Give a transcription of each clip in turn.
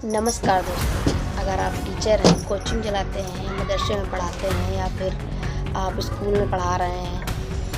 नमस्कार दोस्तों, अगर आप टीचर हैं, कोचिंग चलाते हैं, मदरसे में पढ़ाते हैं या फिर आप स्कूल में पढ़ा रहे हैं,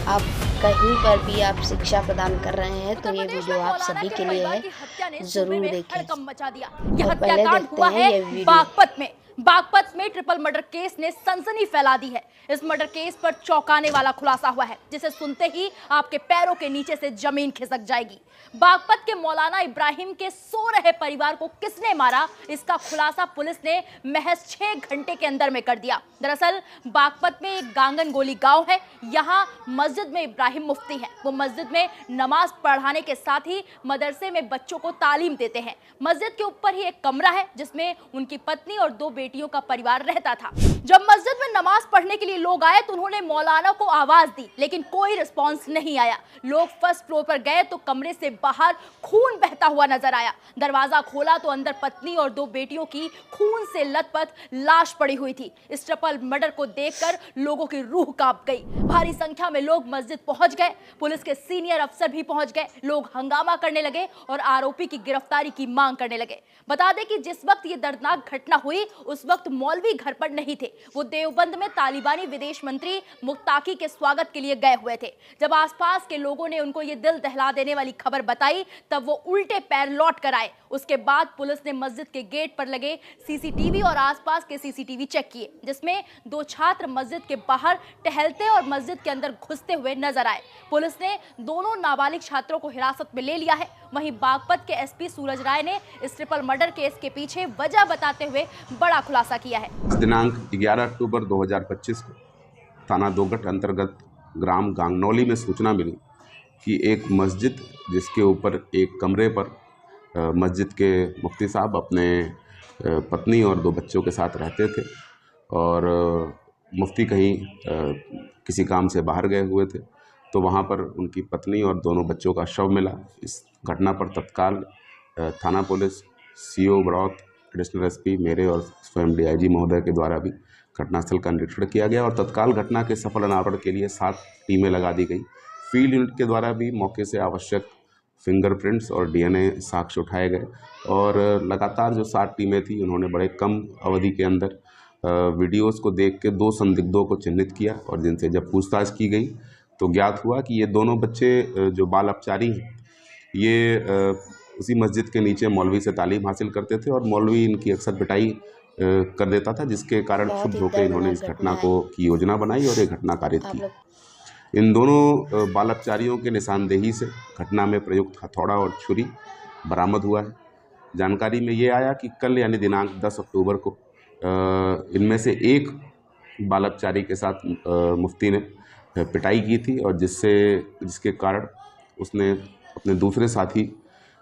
आप कहीं पर भी आप शिक्षा प्रदान कर रहे हैं तो उत्तर ये प्रदेश वीडियो में आप मौलाना सभी के के लिए परिवार है, की हत्या ने सूबे ज़रूर में देखें। हड़कंप मचा दिया। यह और पहले हत्याकांड देखते हुआ हैं है ये वीडियो। बागपत में ट्रिपल मर्डर केस ने सनसनी फैला दी है। इस मर्डर केस पर चौंकाने वाला खुलासा हुआ है, जिसे सुनते ही आपके पैरों के नीचे से जमीन खिसक जाएगी। बागपत के मौलाना इब्राहिम के सो रहे परिवार को किसने मारा, इसका खुलासा पुलिस ने महज 6 घंटे के अंदर में कर दिया। दरअसल बागपत में एक गांगन गोली गांव है। यहाँ मस्जिद में इब्राहिम मुफ्ती है। वो मस्जिद में नमाज पढ़ाने के साथ ही मदरसे में बच्चों को तालीम देते हैं। मस्जिद के ऊपर ही एक कमरा है जिसमें उनकी पत्नी और 2 बेटियों का परिवार रहता था। जब मस्जिद में नमाज पढ़ने के लिए लोग आए तो उन्होंने मौलाना को आवाज दी, लेकिन कोई रिस्पांस नहीं आया। लोग फर्स्ट फ्लोर पर गए तो कमरे से बाहर खून बहता हुआ नजर आया। दरवाजा खोला तो अंदर पत्नी और 2 बेटियों की खून से लथपथ लाश पड़ी हुई थी। इस ट्रिपल मर्डर को देखकर लोगों की रूह कांप गई। भारी संख्या में लोग मस्जिद पहुंच गए। पुलिस के सीनियर अफसर भी पहुंच गए। लोग हंगामा करने लगे और आरोपी की गिरफ्तारी की मांग करने लगे। बता दें कि जिस वक्त ये दर्दनाक घटना हुई उस वक्त मौलवी घर पर नहीं थे। वो देवबंद में तालिबानी विदेश मंत्री मुक्ताकी के स्वागत के लिए गए हुए थे। जब आसपास के लोगों ने उनको ये दिल दहला देने वाली खबर बताई तब वो उल्टे पैर लौट कर आए। उसके बाद पुलिस ने मस्जिद के गेट पर लगे सीसीटीवी और आसपास के सीसीटीवी चेक किए, जिसमें 2 छात्र मस्जिद के बाहर टहलते और मस्जिद के अंदर घुसते हुए नजर आए। पुलिस ने दोनों नाबालिग छात्रों को हिरासत में ले लिया है। वहीं बागपत के एसपी सूरज राय ने इस ट्रिपल मर्डर केस के पीछे वजह बताते हुए बड़ा खुलासा किया है। दिनांक 11 अक्टूबर 2025 को थाना दोगट अंतर्गत ग्राम गांगनौली में सूचना मिली कि एक मस्जिद जिसके ऊपर एक कमरे पर मस्जिद के मुफ्ती साहब अपने पत्नी और 2 बच्चों के साथ रहते थे और मुफ्ती कहीं किसी काम से बाहर गए हुए थे, तो वहाँ पर उनकी पत्नी और दोनों बच्चों का शव मिला। इस घटना पर तत्काल थाना police, CO Baraut, additional SP मेरे और स्वयं डीआईजी महोदय के द्वारा भी घटनास्थल का निरीक्षण किया गया और तत्काल घटना के सफल अनावरण के लिए 7 टीमें लगा दी गई। फील्ड यूनिट के द्वारा भी मौके से आवश्यक फिंगरप्रिंट्स और डीएनए साक्ष्य उठाए गए और लगातार जो 7 टीमें थी उन्होंने बड़े कम अवधि के अंदर वीडियोस को देख के 2 संदिग्धों को चिन्हित किया और जिनसे जब पूछताछ की गई तो ज्ञात हुआ कि ये दोनों बच्चे जो बाल अपचारी हैं, ये उसी मस्जिद के नीचे मौलवी से तालीम हासिल करते थे और मौलवी इनकी अक्सर पिटाई कर देता था, जिसके कारण क्षुब्ध होकर इन्होंने इस घटना की योजना बनाई और ये घटना कारित की। इन दोनों बाल अपचारियों के निशानदेही से घटना में प्रयुक्त हथौड़ा और छुरी बरामद हुआ है। जानकारी में ये आया कि कल यानी दिनांक 10 अक्टूबर को इनमें से एक बाल अपचारी के साथ मुफ्ती ने पिटाई की थी और जिसके कारण उसने अपने दूसरे साथी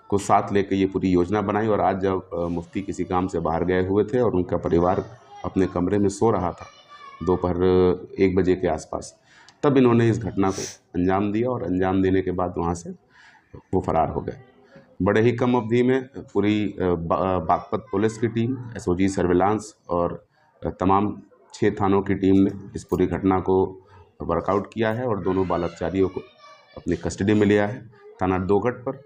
को साथ लेकर ये पूरी योजना बनाई और आज जब मुफ्ती किसी काम से बाहर गए हुए थे और उनका परिवार अपने कमरे में सो रहा था दोपहर 1 बजे के आसपास, तब इन्होंने इस घटना को अंजाम दिया और अंजाम देने के बाद वहाँ से वो फरार हो गए। बड़े ही कम अवधि में पूरी बागपत पुलिस की टीम, एसओजी सर्विलांस और तमाम 6 थानों की टीम ने इस पूरी घटना को वर्कआउट किया है और दोनों बाल अपचारियों को अपनी कस्टडी में लिया है। थाना दोगट पर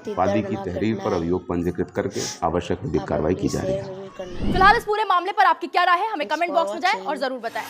वादी की तहरीर पर अभियोग पंजीकृत करके आवश्यक विधिक कार्रवाई की जा रही है। फिलहाल इस पूरे मामले पर आपकी क्या राय है, हमें कमेंट बॉक्स में जाएं और जरूर बताएं।